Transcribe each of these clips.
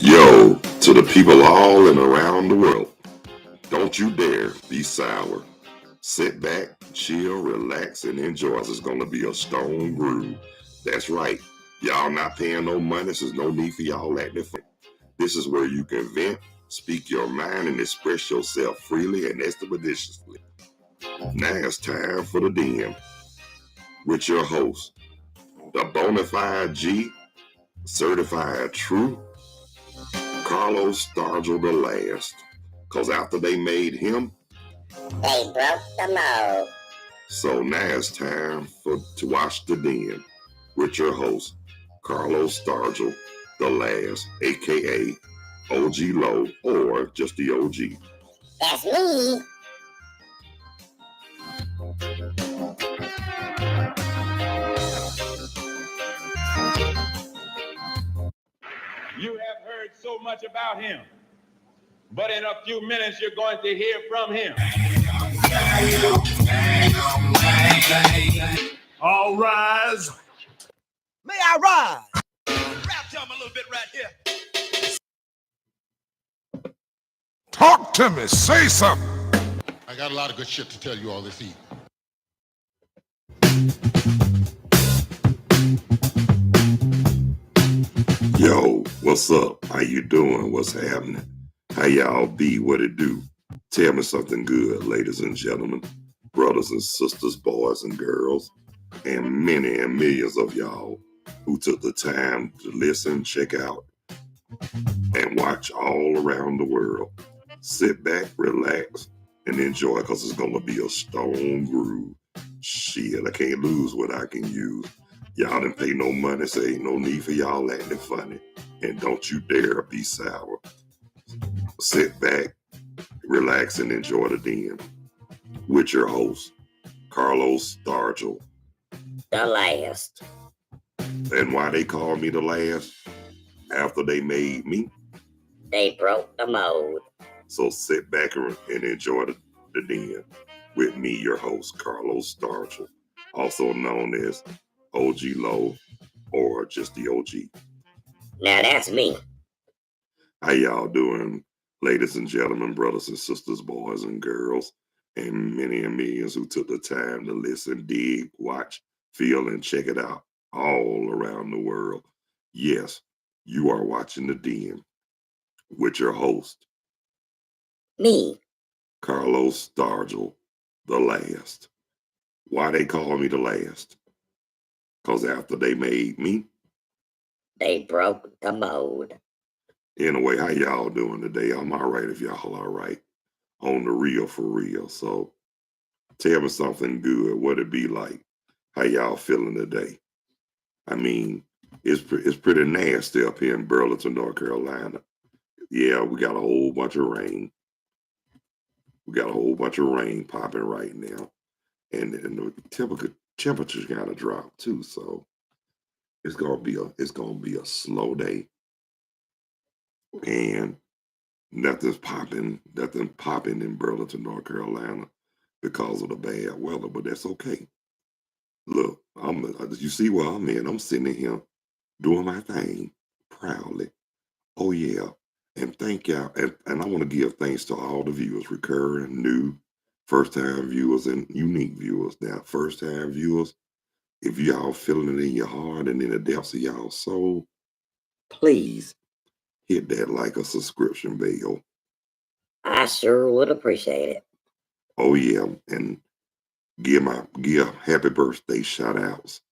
Yo, to the people all and around the world, don't you dare be sour. Sit back, chill, relax, and enjoy. This is going to be a stone groove. That's right. Y'all not paying no money, so there's no need for y'all acting funny. This is where you can vent, speak your mind, and express yourself freely and expeditiously. Now it's time for the DM with your host, the bona fide G, certified true, Carlos Stargell the last. Cause after they made him, they broke the mold. So now it's time to watch the Den with your host, Carlos Stargell the last, aka OG Low, or just the OG. That's me. You have heard so much about him, but in a few minutes you're going to hear from him. All rise. May I rise? Rap to him a little bit right here. Talk to me. Say something. I got a lot of good shit to tell you all this evening. Yo, what's up? How you doing? What's happening? How y'all be? What it do? Tell me something good, ladies and gentlemen, brothers and sisters, boys and girls, and many and millions of y'all who took the time to listen, check out, and watch all around the world. Sit back, relax, and enjoy, because it's going to be a stone groove. Shit, I can't lose what I can use. Y'all didn't pay no money, so ain't no need for y'all acting funny. And don't you dare be sour. Sit back, relax, and enjoy the Den with your host, Carlos Stargell the last. And why they call me the last? After they made me, they broke the mold. So sit back and enjoy the Den with me, your host, Carlos Stargell, also known as OG Low or just the OG. Now that's me. How y'all doing, ladies and gentlemen, brothers and sisters, boys and girls, and many and millions who took the time to listen, dig, watch, feel, and check it out all around the world. Yes, you are watching the Den with your host, me, Carlos Stargell, the last. Why they call me the last? Because after they made me, they broke the mold. Anyway, how y'all doing today? I'm all right if y'all all right. On the real for real. So tell me something good. What it be like? How y'all feeling today? I mean, it's pretty nasty up here in Burlington, North Carolina. Yeah, we got a whole bunch of rain. We got a whole bunch of rain popping right now. And the temperature's gotta drop too. So it's gonna be a slow day. And nothing popping in Burlington, North Carolina because of the bad weather, but that's okay. Look, you see where I'm at. I'm sitting here doing my thing proudly. Oh yeah. And thank y'all. And I want to give thanks to all the viewers, recurring, new, first-time viewers, and unique viewers. Now, first-time viewers, if y'all feeling it in your heart and in the depths of y'all soul, please hit that like a subscription bell. I sure would appreciate it. Oh yeah, and give happy birthday shout outs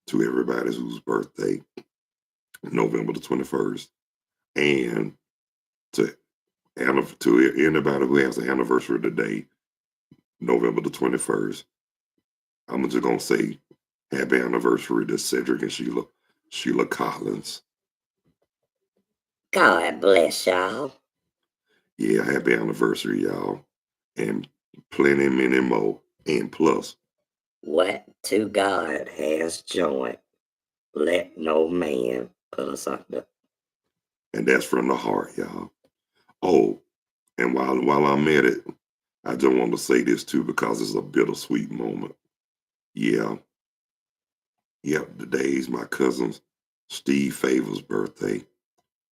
to everybody whose birthday November the 21st, and to anybody who has an anniversary today, November the 21st. I'm just gonna say happy anniversary to Cedric and Sheila Collins. God bless y'all. Yeah, happy anniversary, y'all. And plenty, many more. And plus, what two God has joined, let no man put asunder. And that's from the heart, y'all. Oh, and while I'm at it, I just want to say this too, because it's a bittersweet moment. Yeah. Yep, today's my cousin Steve Favor's birthday.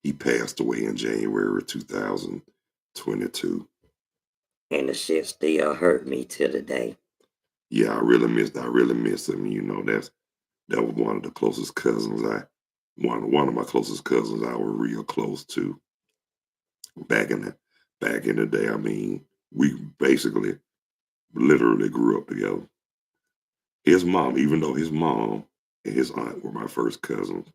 He passed away in January 2022. And the shit still hurt me to the day. Yeah, I really miss him. You know, that was one of the closest cousins one of my closest cousins I were real close to. Back in the day, I mean, we basically literally grew up together. His mom, even though his mom and his aunt were my first cousins,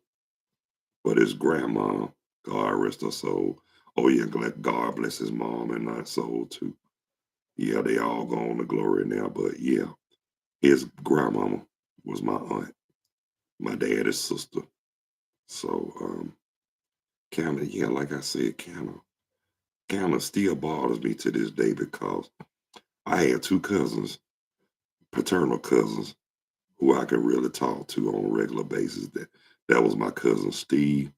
but his grandma, God rest her soul. Oh yeah, God bless his mom and aunt soul too. Yeah, they all gone to glory now, but yeah, his grandmama was my aunt, my daddy's sister. So kind of, yeah, like I said, kind of still bothers me to this day because I had two cousins, paternal cousins, who I can really talk to on a regular basis. That was my cousin Steve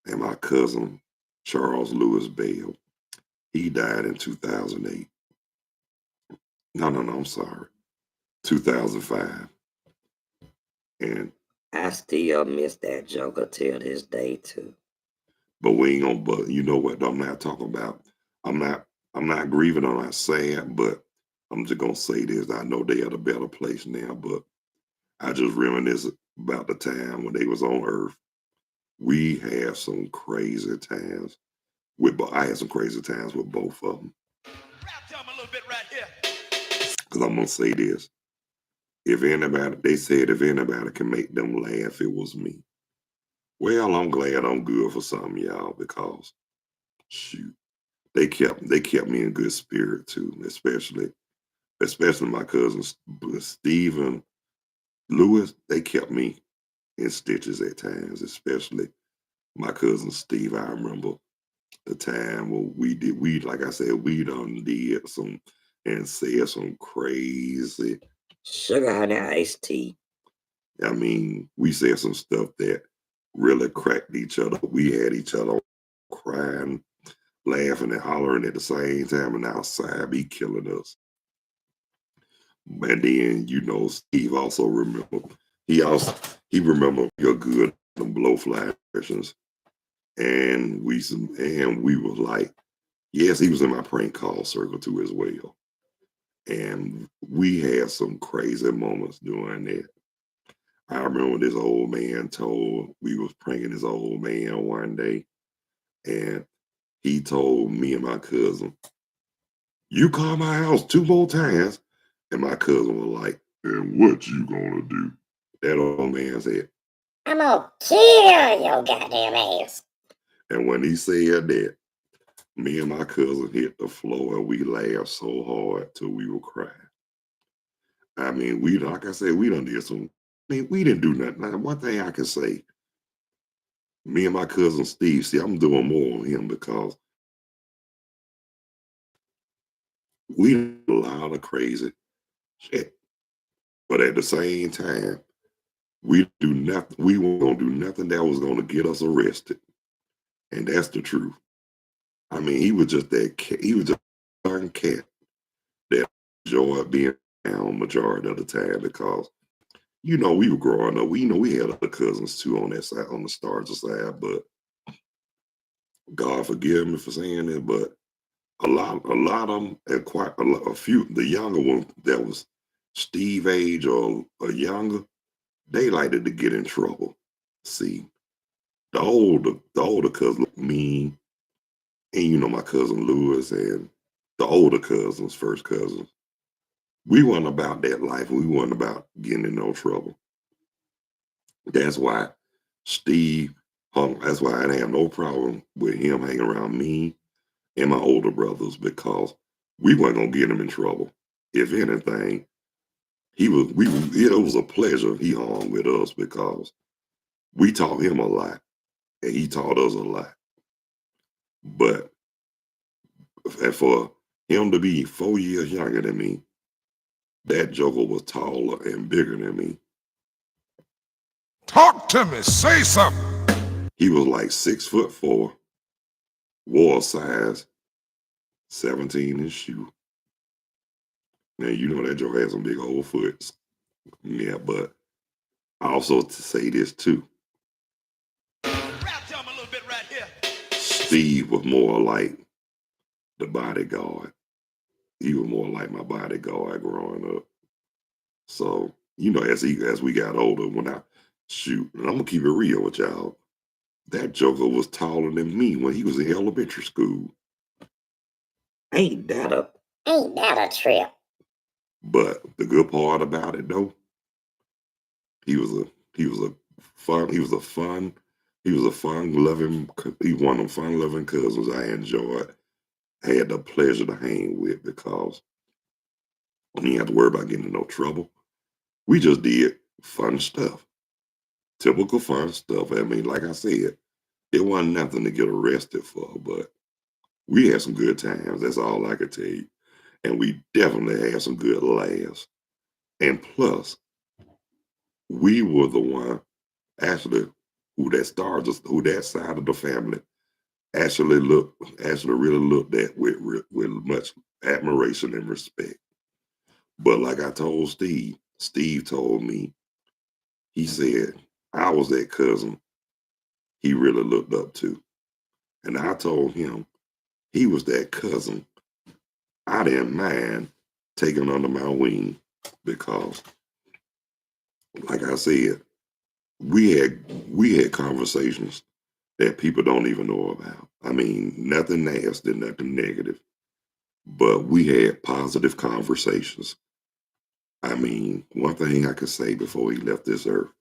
and my cousin Charles Lewis Bell. He died in 2008. No, I'm sorry, 2005. And I still miss that joker till this day too. but we ain't gonna. But you know what? I'm not talking about. I'm not. I'm not grieving. I'm not sad. But I'm just gonna say this. I know they at a better place now. But I just reminisce about the time when they was on Earth. We had some crazy times. I had some crazy times with both of them. Rap time a little bit right here. Cause I'm gonna say this. If anybody, they said if anybody can make them laugh, it was me. Well, I'm glad I'm good for some of y'all because shoot, they kept me in good spirit too, especially my cousins Steve Lewis. They kept me in stitches at times, especially my cousin Steve. I remember the time when we like I said, we done did some and said some crazy. Sugar honey iced tea. I mean, we said some stuff that really cracked each other. We had each other crying, laughing, and hollering at the same time, and outside be killing us. And then, you know, Steve also remember. He remembered your good blowfly sessions, and we were like, yes, he was in my prank call circle too as well. And we had some crazy moments doing that. I remember this old man we was pranking this old man one day, and he told me and my cousin, "You call my house 2 more times," and my cousin was like, "And what you gonna do?" That old man said, I'm gonna kill your goddamn ass. and when he said that, me and my cousin hit the floor and we laughed so hard till we were crying. I mean, like I said, we done did some. I mean, we didn't do nothing. Now, one thing I can say, me and my cousin Steve, see, I'm doing more on him because we did a lot of crazy shit. But at the same time, we do nothing. We weren't gonna do nothing that was gonna get us arrested, and that's the truth. I mean, he was just that. He was just a young cat that enjoyed being down majority of the time because you know we were growing up. We know we had other cousins too on that side, on the Starter side, but God forgive me for saying it, but a lot of them, and quite a few, the younger ones that was Steve age or younger, they liked to get in trouble. See, the older cousin, me, and you know my cousin Lewis and the older cousins, first cousins, we weren't about that life. We weren't about getting in no trouble. That's why Steve hung. That's why I didn't have no problem with him hanging around me and my older brothers because we weren't gonna get him in trouble. If anything, it was a pleasure he hung with us because we taught him a lot and he taught us a lot. But for him to be 4 years younger than me, that joker was taller and bigger than me. Talk to me. Say something. He was like 6'4", wore a size 17 in shoe. Now you know that joker had some big old foots. Yeah, but I also to say this too. Rap time a little bit right here. Steve was more like the bodyguard. He was more like my bodyguard growing up. So, as we got older, when I shoot, and I'm gonna keep it real with y'all, that joker was taller than me when he was in elementary school. Ain't that a trip? But the good part about it though, he was a he was a fun loving he one of them fun loving cousins I enjoyed. Had the pleasure to hang with because we didn't have to worry about getting in no trouble. We just did fun stuff. Typical fun stuff. I mean, like I said, it wasn't nothing to get arrested for, but we had some good times. That's all I could tell you. And we definitely had some good laughs. And plus, we were the one actually who that side of the family actually really looked at with much admiration and respect. But like I told Steve told me, he said I was that cousin he really looked up to. And I told him he was that cousin I didn't mind taking under my wing because, like I said, we had conversations that people don't even know about. I mean, nothing nasty, nothing negative, but we had positive conversations. I mean, one thing I could say before he left this earth,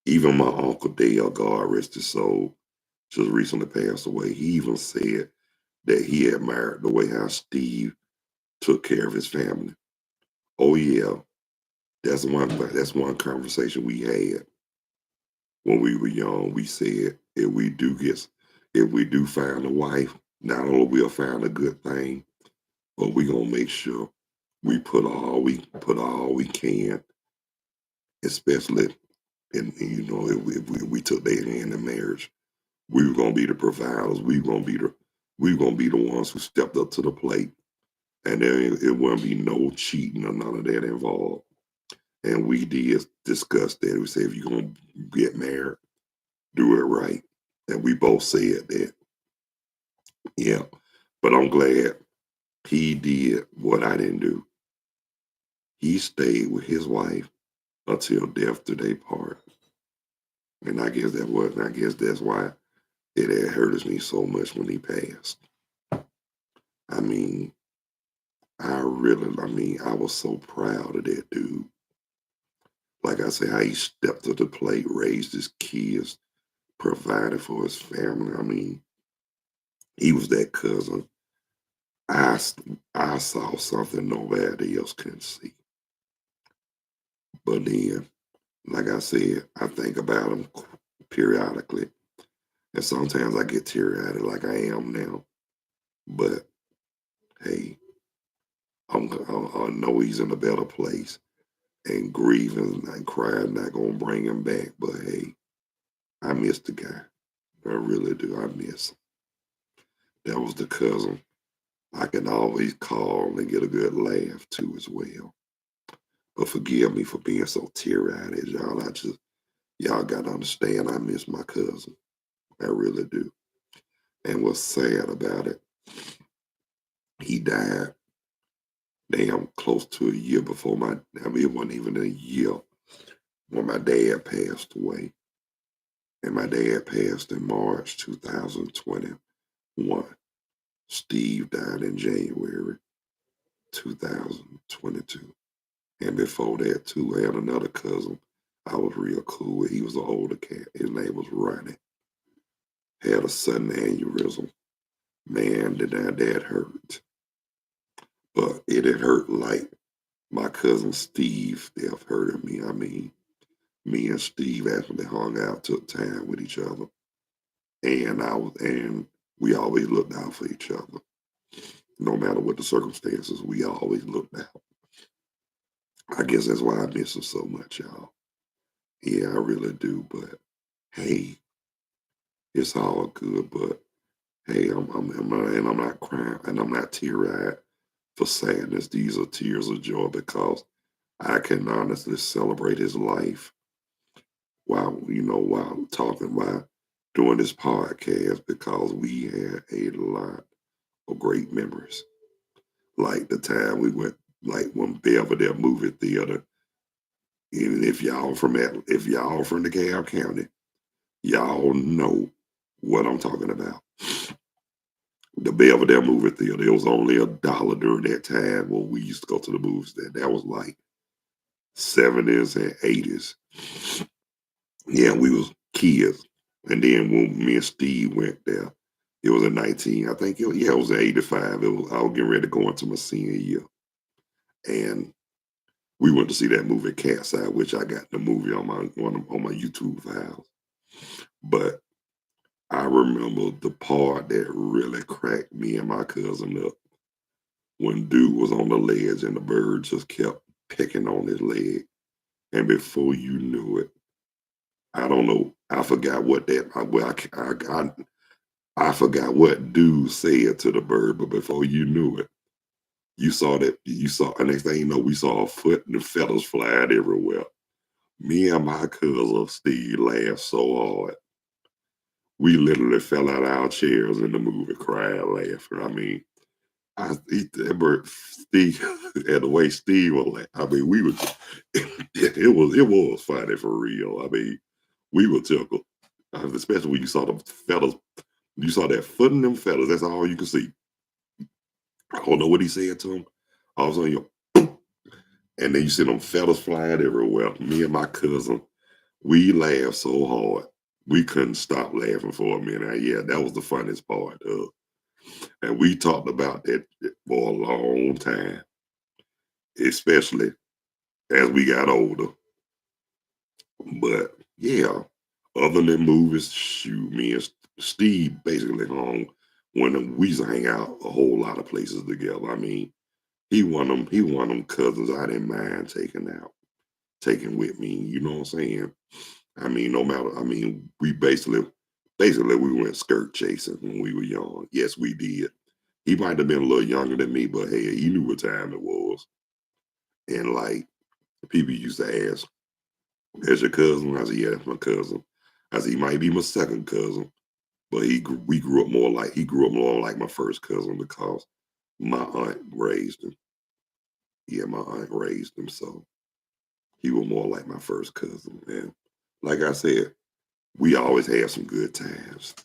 even my uncle Dale, God rest his soul, just recently passed away. He even said that he admired the way how Steve took care of his family. Oh yeah, that's one conversation we had when we were young. We said if we do find a wife, not only we'll find a good thing, but we gonna make sure we put all we can, especially if we took their hand in marriage. We were gonna be the providers. We were gonna be the ones who stepped up to the plate, and there it wouldn't be no cheating or none of that involved. And we did discuss that. We said if you're gonna get married, do it right. And we both said that. Yeah. But I'm glad he did what I didn't do. He stayed with his wife until death do they part. And I guess that's why it had hurts me so much when he passed. I mean, I was so proud of that dude. Like I said, how he stepped to the plate, raised his kids, provided for his family. I mean, he was that cousin. I, I saw something nobody else couldn't see. But then, like I said, I think about him periodically. And sometimes I get teary-eyed like I am now. But hey, I know he's in a better place. And grieving and crying not going to bring him back. But hey, I miss the guy. I really do. I miss him. That was the cousin I can always call and get a good laugh too as well. But forgive me for being so teary-eyed as y'all. Y'all got to understand I miss my cousin. I really do. And what's sad about it, he died damn close to a year before it wasn't even a year when my dad passed away. And my dad passed in March 2021. Steve died in January 2022. And before that, too, I had another cousin I was real cool with. He was an older cat. His name was Ronnie. Had a sudden aneurysm. Man, did that hurt. But it had hurt like my cousin Steve death hurted me. I mean, me and Steve actually hung out, took time with each other. And we always looked out for each other. No matter what the circumstances, we always looked out. I guess that's why I miss him so much, y'all. Yeah, I really do. But hey, it's all good. But hey, I'm not crying and I'm not teary-eyed for sadness. These are tears of joy because I can honestly celebrate his life while doing this podcast because we had a lot of great memories. Like the time we went, like when Belvedere movie theater. Even if y'all from the DeKalb County, y'all know what I'm talking about. The Belvedere movie theater. It was only $1 during that time when we used to go to the movies. That was like 70s and 80s. Yeah, we was kids. And then when me and Steve went there, it was in 19, I think it was in 85. I was getting ready to go into my senior year. And we went to see that movie Cat's Eye, which I got the movie on my YouTube files. But I remember the part that really cracked me and my cousin up when dude was on the ledge and the bird just kept picking on his leg. And before you knew it, I don't know, I forgot what I forgot what dude said to the bird, but before you knew it, the next thing you know, we saw a foot and the feathers flying everywhere. Me and my cousin Steve laughed so hard. We literally fell out of our chairs in the movie, crying, laughing. I mean, Steve, and the way Steve was like, I mean, it was funny for real. I mean, we were tickled, especially when you saw the feathers. You saw that foot in them feathers. That's all you could see. I don't know what he said to him. All of a sudden, and then you see them feathers flying everywhere. Me and my cousin, we laughed so hard. We couldn't stop laughing for a minute. Yeah, that was the funniest part. And we talked about that for a long time, especially as we got older. But yeah, other than movies, shoot, me and Steve basically hung when we used to hang out a whole lot of places together. I mean, he one of them cousins I didn't mind taking with me. You know what I'm saying? I mean, we basically we went skirt chasing when we were young. Yes, we did. He might have been a little younger than me, but hey, he knew what time it was. And like people used to ask, "That's your cousin?" I said, "Yeah, that's my cousin." I said, "He might be my second cousin, but he grew up more like my first cousin because my aunt raised him. Yeah, my aunt raised him, so he was more like my first cousin." And like I said, we always had some good times.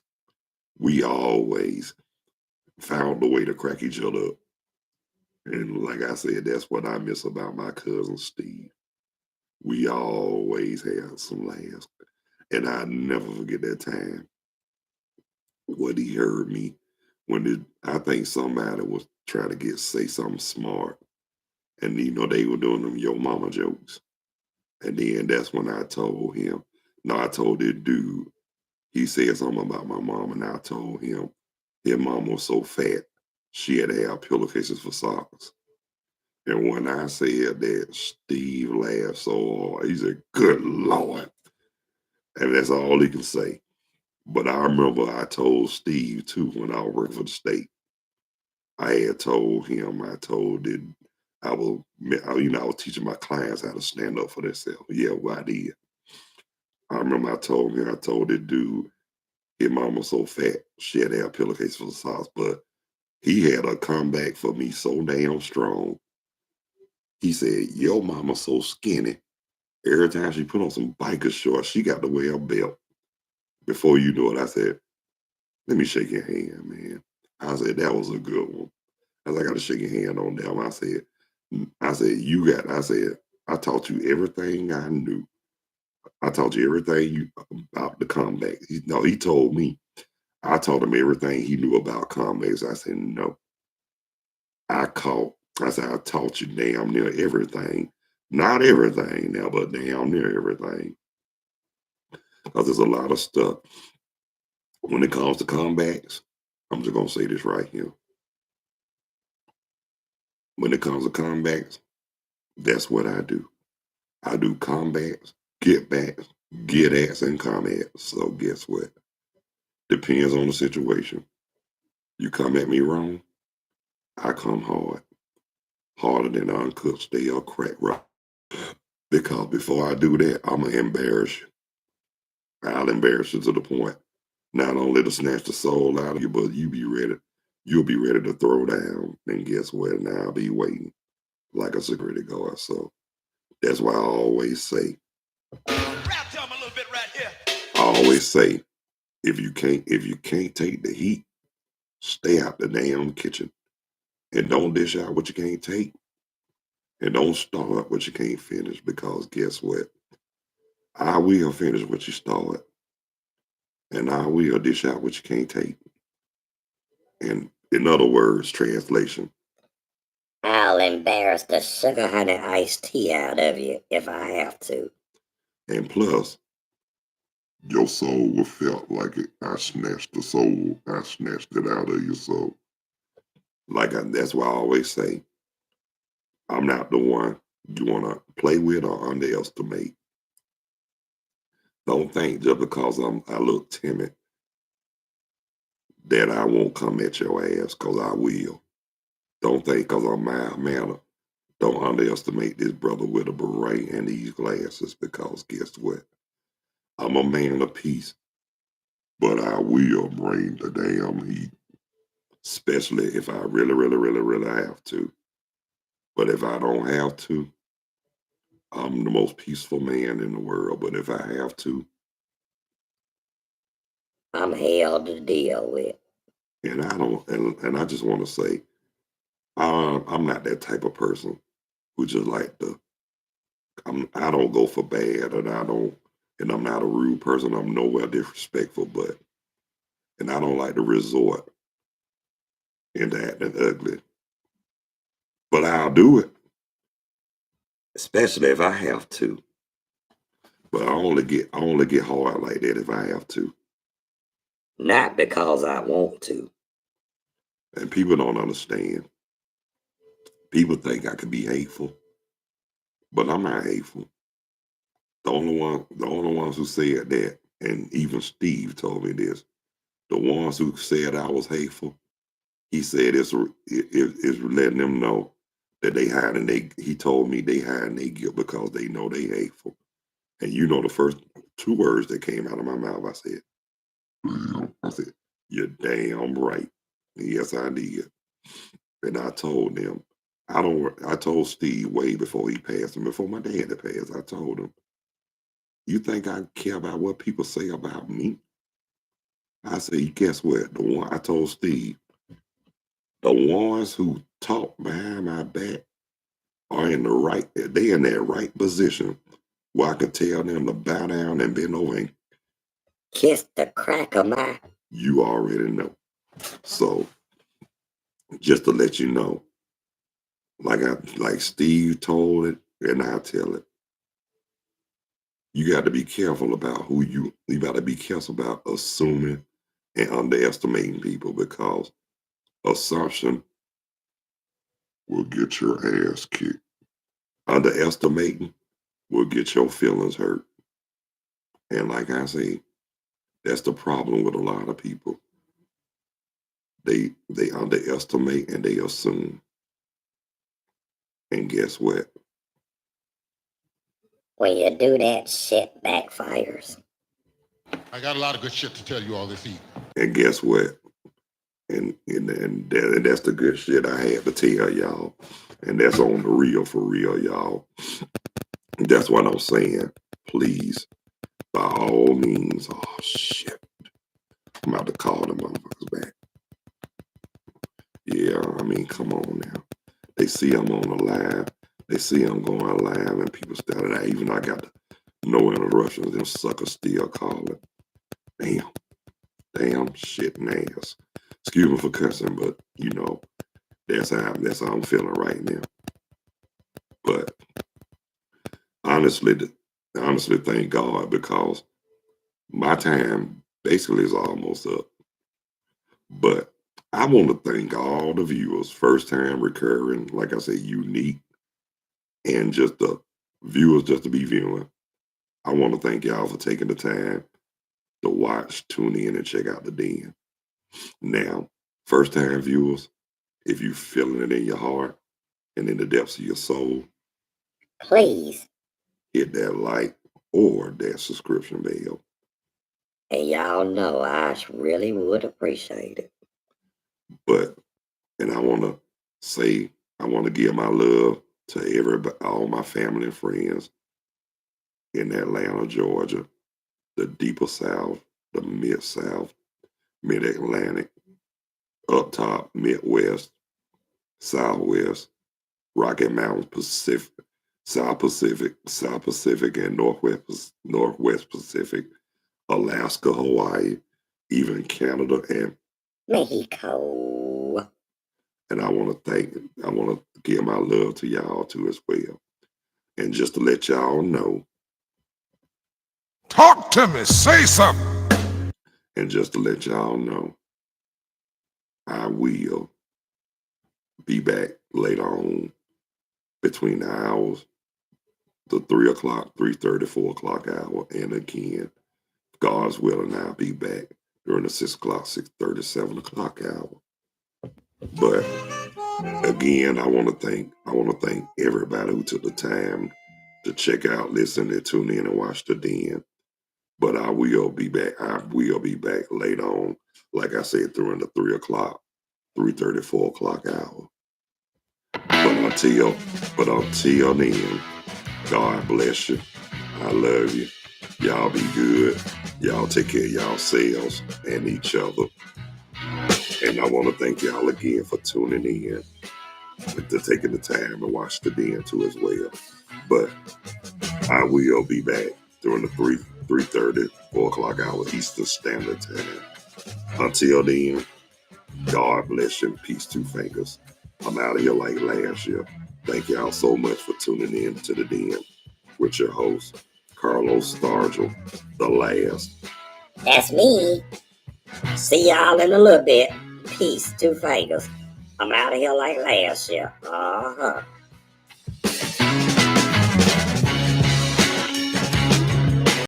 We always found a way to crack each other up. And like I said, that's what I miss about my cousin Steve. We always had some laughs. And I never forget that time when he heard me I think somebody was trying to say something smart. And they were doing them yo mama jokes. And then that's when I told him, no, I told this dude, he said something about my mom, and I told him his mom was so fat, she had to have pillowcases for socks. And when I said that, Steve laughed so hard. He said, "Good Lord." And that's all he can say. But I remember I told Steve too when I was working for the state. I had told him, I was teaching my clients how to stand up for themselves. Yeah, well, I did. I remember I told that dude, his mom was so fat, she had to have pillowcases for the socks, but he had a comeback for me so damn strong. He said, "Your mama so skinny. Every time she put on some biker shorts, she got to wear a belt." Before you know it, I said, "Let me shake your hand, man." I said, "That was a good one." I got to shake your hand on that one. I said, "I taught you everything I knew. I taught you everything about the comeback." He told me. I taught him everything he knew about comebacks. I said, "No." I said, "I taught you damn near everything. Not everything now, but damn near everything." Because there's a lot of stuff. When it comes to comebacks, I'm just going to say this right here. When it comes to comebacks, that's what I do. I do comebacks, get backs, get ats, and comebacks. So guess what? Depends on the situation. You come at me wrong, I come hard. Harder than uncooked stale crack rock. Because before I do that, I'm going to embarrass you. I'll embarrass you to the point Not only to snatch the soul out of you, but you'll be ready to throw down. And guess what? Now I'll be waiting like a security guard. So that's why I always say, Rap to 'em a little bit right here. if you can't take the heat, stay out the damn kitchen. And don't dish out what you can't take. And don't start what you can't finish, because guess what? I will finish what you start. And I will dish out what you can't take. And in other words, translation, I'll embarrass the sugar honey iced tea out of you if I have to. and plus, your soul will felt like it. I snatched the soul. I snatched it out of your soul. That's why I always say, I'm not the one you want to play with or underestimate. Don't think just because I look timid that I won't come at your ass, because I will. Don't think because I'm mild-mannered. Don't underestimate this brother with a beret and these glasses, because guess what? I'm a man of peace, but I will bring the damn heat, especially if I really, really, really, really have to. But if I don't have to, I'm the most peaceful man in the world. But if I have to, I'm hell to deal with. and I don't, and I just want to say, I'm not that type of person who just like to. I don't go for bad, and I'm not a rude person. I'm nowhere disrespectful, and I don't like to resort into acting ugly. But I'll do it, especially if I have to. But I only get hard like that if I have to. Not because I want to. And people don't understand. People think I can be hateful, but I'm not hateful. The only ones who said that, and even Steve told me this, the ones who said I was hateful, he said it's letting them know that he told me they hiding their guilt because they know they hateful. And you know the first two words that came out of my mouth, I said, you're damn right. Yes, I did. And I told them, I told Steve way before he passed and before my dad had passed, I told him, you think I care about what people say about me? I said, guess what? I told Steve, the ones who talk behind my back are they in that right position where I can tell them to bow down and bend over, and Kiss the crack of my. you already know. So just to let you know, like Steve told it, and I tell it, you got to be careful about you got to be careful about assuming and underestimating people, because assumption will get your ass kicked. Underestimating will get your feelings hurt. And like I say, that's the problem with a lot of people. They underestimate and they assume. And guess what? When you do that, shit backfires. I got a lot of good shit to tell you all this evening. And guess what? And that's the good shit I had to tell y'all. And that's on the real, for real, y'all. That's what I'm saying. Please, by all means, oh shit. I'm about to call them motherfuckers back. Yeah, I mean, come on now. They see I'm on the live. They see I'm going live, and people started out. Even I got no interruptions. Them suckers still calling. Damn shit and ass. Excuse me for cussing, but that's how I'm feeling right now. But honestly, thank God, because my time basically is almost up. But I want to thank all the viewers, first time, recurring, like I said, unique, and just the viewers just to be viewing. I want to thank y'all for taking the time to watch, tune in, and check out the den. Now, first time viewers, if you feeling it in your heart and in the depths of your soul, Please. hit that like or that subscription bell. And y'all know I really would appreciate it. But, and I want to give my love to everybody, all my family and friends in Atlanta, Georgia, the deeper South, the Mid-South, Mid-Atlantic, up top, Midwest, Southwest, Rocky Mountains, Pacific, South Pacific, and Northwest Pacific, Alaska, Hawaii, even Canada, and Mexico. and I want to give my love to y'all too as well. And just to let y'all know, Talk to me. Say something. and just to let y'all know, I will be back later on between the hours, the 3 o'clock, 3:30, 4 o'clock hour. And again, God's willing, I'll be back during the 6 o'clock, 6:30, 7 o'clock hour. But again, I want to thank everybody who took the time to check out, listen, and tune in and watch the Den. But I will be back. I will be back later on, like I said, during the 3 o'clock, 3:30, 4 o'clock hour. But until then, God bless you. I love you. Y'all be good. Y'all take care of yourselves and each other. And I want to thank y'all again for tuning in and to taking the time to watch the Den too as well. But I will be back during the 3:30, 4 o'clock hour Eastern Standard Time. Until then, God bless you and peace, two fingers. I'm out of here like last year. Thank y'all so much for tuning in to the Den with your host, Carlos Stargell, the last. That's me. See y'all in a little bit. Peace, two fingers. I'm out of here like last year. Uh-huh.